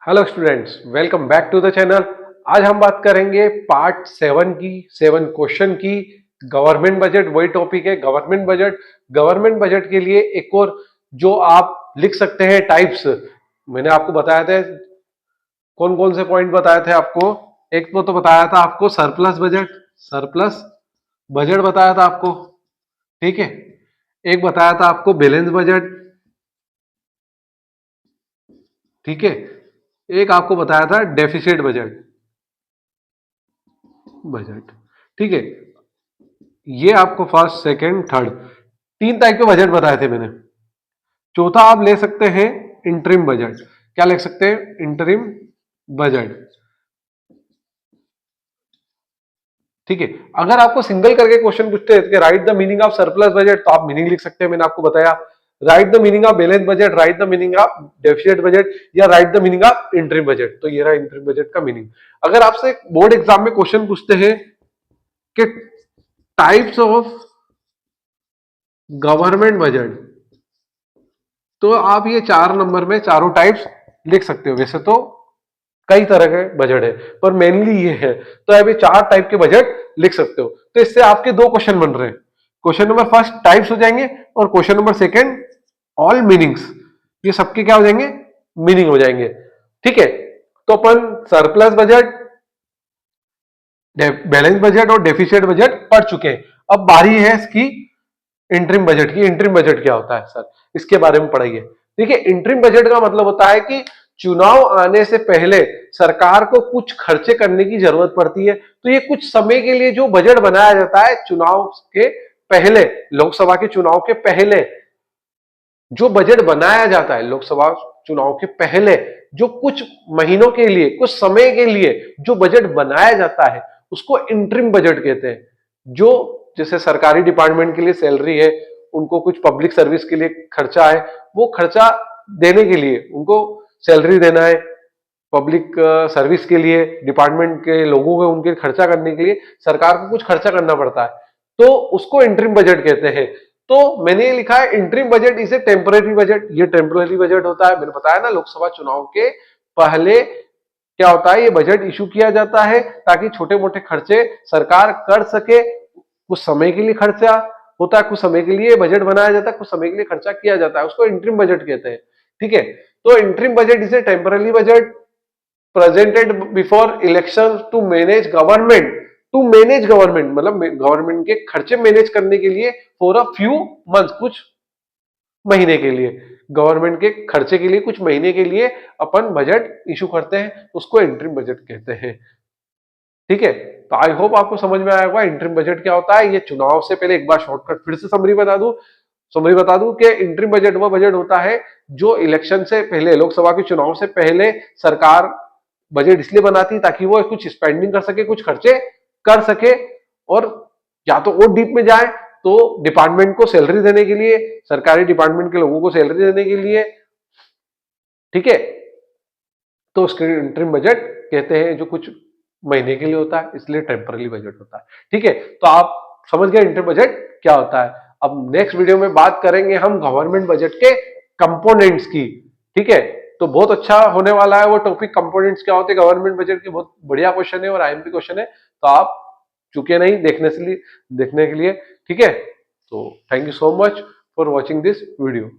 Hello students, welcome back to the channel. आज हम बात करेंगे पार्ट 7 की 7 क्वेश्चन की। गवर्नमेंट बजट वही टॉपिक है। गवर्नमेंट बजट के लिए एक और जो आप लिख सकते हैं टाइप्स, मैंने आपको बताया था। कौन कौन से पॉइंट बताए थे आपको? एक तो बताया था आपको सरप्लस बजट बताया था आपको, ठीक है। एक बताया था आपको बैलेंस बजट, ठीक है। एक आपको बताया था डेफिसिट बजट, ठीक है। ये आपको फर्स्ट सेकंड थर्ड तीन टाइप के बजट बताए थे मैंने। चौथा आप ले सकते हैं इंटरिम बजट। क्या लिख सकते हैं? इंटरिम बजट, ठीक है। अगर आपको सिंगल करके क्वेश्चन पूछते हैं कि right the meaning of surplus budget, तो आप मीनिंग लिख सकते हैं। मैंने आपको बताया right the meaning of balance budget, right the meaning of deficit budget, या right the meaning of interim budget. तो ये रहा इंटरिम बजट का मीनिंग। अगर आपसे बोर्ड एग्जाम में क्वेश्चन पूछते हैं कि टाइप्स ऑफ गवर्नमेंट बजट, तो आप ये 4 नंबर में चारों टाइप्स लिख सकते हो। वैसे तो कई तरह के बजट है, पर मेनली ये है, तो आप ये 4 टाइप के बजट लिख सकते हो। तो इससे आपके 2 क्वेश्चन बन रहे हैं। क्वेश्चन नंबर फर्स्ट टाइप्स हो जाएंगे, और question number second all meanings. ये सबके क्या हो जाएंगे? मीनिंग हो जाएंगे, ठीक है। तो अपन सरप्लस बजट, बैलेंस बजट और डेफिसिट बजट पढ़ चुके हैं। अब बारी है इसकी इंटरिम बजट की। इंटरिम बजट क्या होता है सर, इसके बारे में पढ़ाइए। देखिए, इंटरिम बजट का मतलब होता है कि चुनाव आने से पहले सरकार को कुछ खर्चे करने की जरूरत पड़ती है। तो ये कुछ समय के लिए जो बजट बनाया जाता है चुनाव के पहले, लोकसभा के चुनाव के पहले जो बजट बनाया जाता है, लोकसभा चुनाव के पहले जो कुछ महीनों के लिए, कुछ समय के लिए जो बजट बनाया जाता है, उसको इंटरिम बजट कहते हैं। जो जैसे सरकारी डिपार्टमेंट के लिए सैलरी है, उनको कुछ पब्लिक सर्विस के लिए खर्चा है, वो खर्चा देने के लिए उनको सैलरी देना है। पब्लिक सर्विस के लिए डिपार्टमेंट के लोगों को उनके खर्चा करने के लिए सरकार को कुछ खर्चा करना पड़ता है, तो उसको इंटरिम बजट कहते हैं। तो मैंने ये लिखा है interim budget is a temporary budget. ये टेम्पररी बजट होता है। मैंने बताया ना, लोकसभा चुनाव के पहले क्या होता है, ये बजट इशू किया जाता है ताकि छोटे मोटे खर्चे सरकार कर सके। कुछ समय के लिए खर्चा होता है, कुछ समय के लिए बजट बनाया जाता है, कुछ समय के लिए खर्चा किया जाता है, उसको इंटरिम बजट कहते हैं, ठीक है। तो interim budget is a temporary budget presented before election to manage government, मतलब गवर्नमेंट के खर्चे मैनेज करने के लिए फॉर अ फ्यू मंथ, कुछ महीने के लिए। गवर्नमेंट के खर्चे के लिए कुछ महीने के लिए अपन बजट इशू करते हैं, उसको इंटरिम बजट कहते हैं, ठीक है। तो आई होप आपको समझ में आया होगा इंटरिम बजट क्या होता है। ये चुनाव से पहले एक बार शॉर्टकट फिर से समरी बता दूं कि इंटरिम बजट वो बजट होता है जो इलेक्शन से पहले, लोकसभा के चुनाव से पहले सरकार बजट इसलिए बनाती ताकि वो कुछ स्पेंडिंग कर सके, कुछ खर्चे कर सके, और या तो और डीप में जाए तो डिपार्टमेंट को सैलरी देने के लिए, सरकारी डिपार्टमेंट के लोगों को सैलरी देने के लिए, ठीक है। तो उसके इंटरिम बजट कहते हैं, जो कुछ महीने के लिए होता है, इसलिए टेम्पररी बजट होता है, ठीक है। तो आप समझ गए इंटरिम बजट क्या होता है। अब नेक्स्ट वीडियो में बात करेंगे हम गवर्नमेंट बजट के कंपोनेंट्स की, ठीक है। तो बहुत अच्छा होने वाला है वो टॉपिक, कंपोनेंट्स क्या होते हैं गवर्नमेंट बजट के। बहुत बढ़िया क्वेश्चन है और आईएमपी क्वेश्चन है, तो आप चुके नहीं देखने के लिए, ठीक है। तो thank you so much for watching this video.